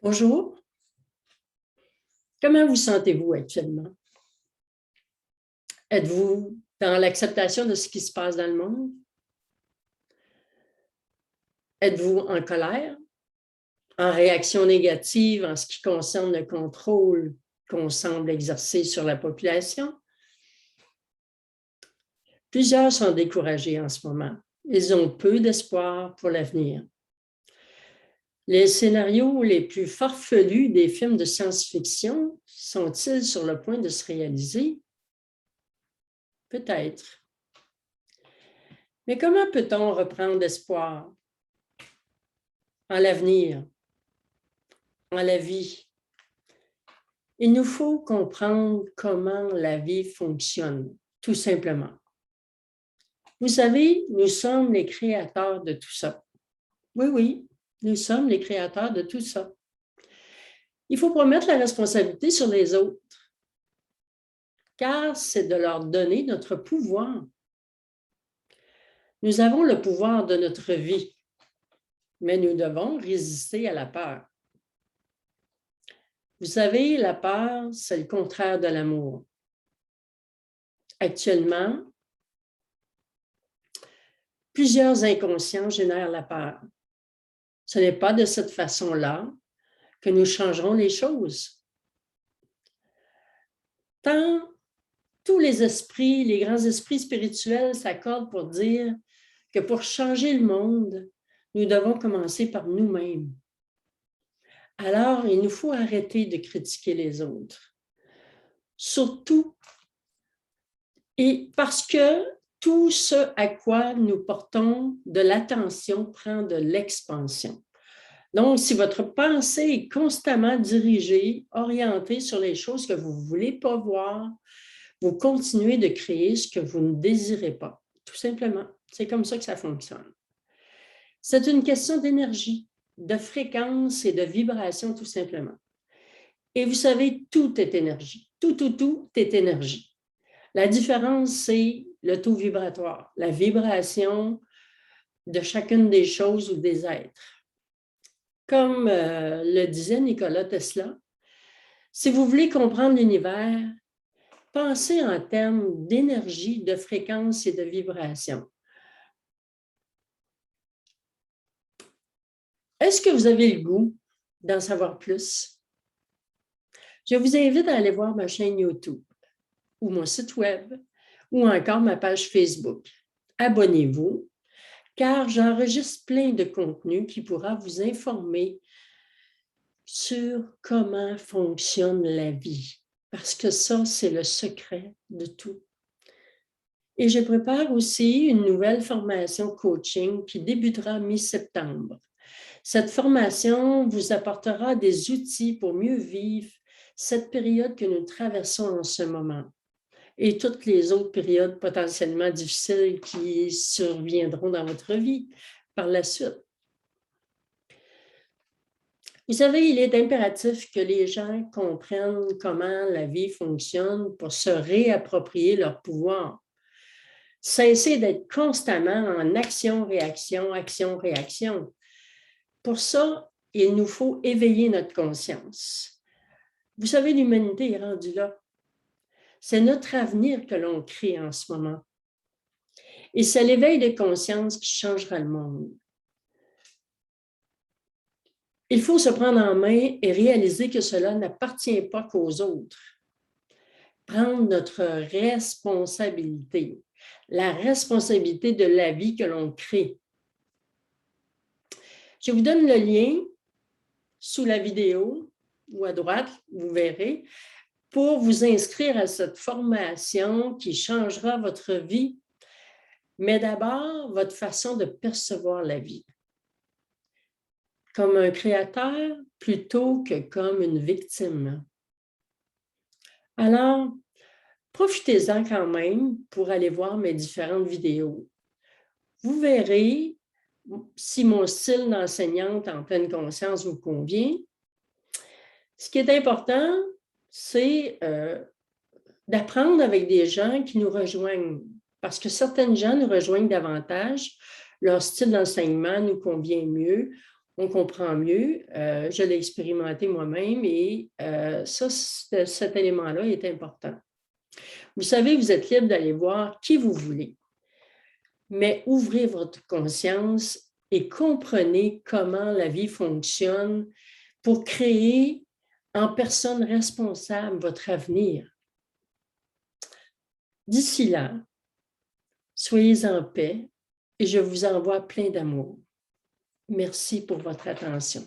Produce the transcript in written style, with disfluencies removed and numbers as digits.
Bonjour, comment vous sentez-vous actuellement? Êtes-vous dans l'acceptation de ce qui se passe dans le monde? Êtes-vous en colère, en réaction négative en ce qui concerne le contrôle qu'on semble exercer sur la population? Plusieurs sont découragés en ce moment. Ils ont peu d'espoir pour l'avenir. Les scénarios les plus farfelus des films de science-fiction sont-ils sur le point de se réaliser? Peut-être. Mais comment peut-on reprendre espoir en l'avenir, en la vie? Il nous faut comprendre comment la vie fonctionne, tout simplement. Vous savez, nous sommes les créateurs de tout ça. Oui, oui, nous sommes les créateurs de tout ça. Il faut pas mettre la responsabilité sur les autres, car c'est de leur donner notre pouvoir. Nous avons le pouvoir de notre vie, mais nous devons résister à la peur. Vous savez, la peur, c'est le contraire de l'amour. Actuellement, plusieurs inconscients génèrent la peur. Ce n'est pas de cette façon-là que nous changerons les choses. Tant tous les esprits, les grands esprits spirituels s'accordent pour dire que pour changer le monde, nous devons commencer par nous-mêmes. Alors, il nous faut arrêter de critiquer les autres. Surtout, et parce que tout ce à quoi nous portons de l'attention prend de l'expansion. Donc, si votre pensée est constamment dirigée, orientée sur les choses que vous ne voulez pas voir, vous continuez de créer ce que vous ne désirez pas, tout simplement. C'est comme ça que ça fonctionne. C'est une question d'énergie, de fréquence et de vibration, tout simplement. Et vous savez, tout est énergie. Tout est énergie. La différence, c'est le taux vibratoire, la vibration de chacune des choses ou des êtres. Comme le disait Nikola Tesla, si vous voulez comprendre l'univers, pensez en termes d'énergie, de fréquence et de vibration. Est-ce que vous avez le goût d'en savoir plus? Je vous invite à aller voir ma chaîne YouTube ou mon site web ou encore ma page Facebook. Abonnez-vous, car j'enregistre plein de contenu qui pourra vous informer sur comment fonctionne la vie, parce que ça, c'est le secret de tout. Et je prépare aussi une nouvelle formation coaching qui débutera mi-septembre. Cette formation vous apportera des outils pour mieux vivre cette période que nous traversons en ce moment et toutes les autres périodes potentiellement difficiles qui surviendront dans votre vie par la suite. Vous savez, il est impératif que les gens comprennent comment la vie fonctionne pour se réapproprier leur pouvoir. Cesser d'être constamment en action-réaction, action-réaction. Pour ça, il nous faut éveiller notre conscience. Vous savez, l'humanité est rendue là. C'est notre avenir que l'on crée en ce moment. Et c'est l'éveil de conscience qui changera le monde. Il faut se prendre en main et réaliser que cela n'appartient pas qu'aux autres. Prendre notre responsabilité, la responsabilité de la vie que l'on crée. Je vous donne le lien sous la vidéo ou à droite, vous verrez, pour vous inscrire à cette formation qui changera votre vie, mais d'abord votre façon de percevoir la vie. Comme un créateur plutôt que comme une victime. Alors, profitez-en quand même pour aller voir mes différentes vidéos. Vous verrez si mon style d'enseignante en pleine conscience vous convient. Ce qui est important, c'est d'apprendre avec des gens qui nous rejoignent, parce que certaines gens nous rejoignent davantage, leur style d'enseignement nous convient mieux, on comprend mieux. Je l'ai expérimenté moi-même et cet élément-là est important. Vous savez, vous êtes libre d'aller voir qui vous voulez, mais ouvrez votre conscience et comprenez comment la vie fonctionne pour créer en personne responsable votre avenir. D'ici là, soyez en paix et je vous envoie plein d'amour. Merci pour votre attention.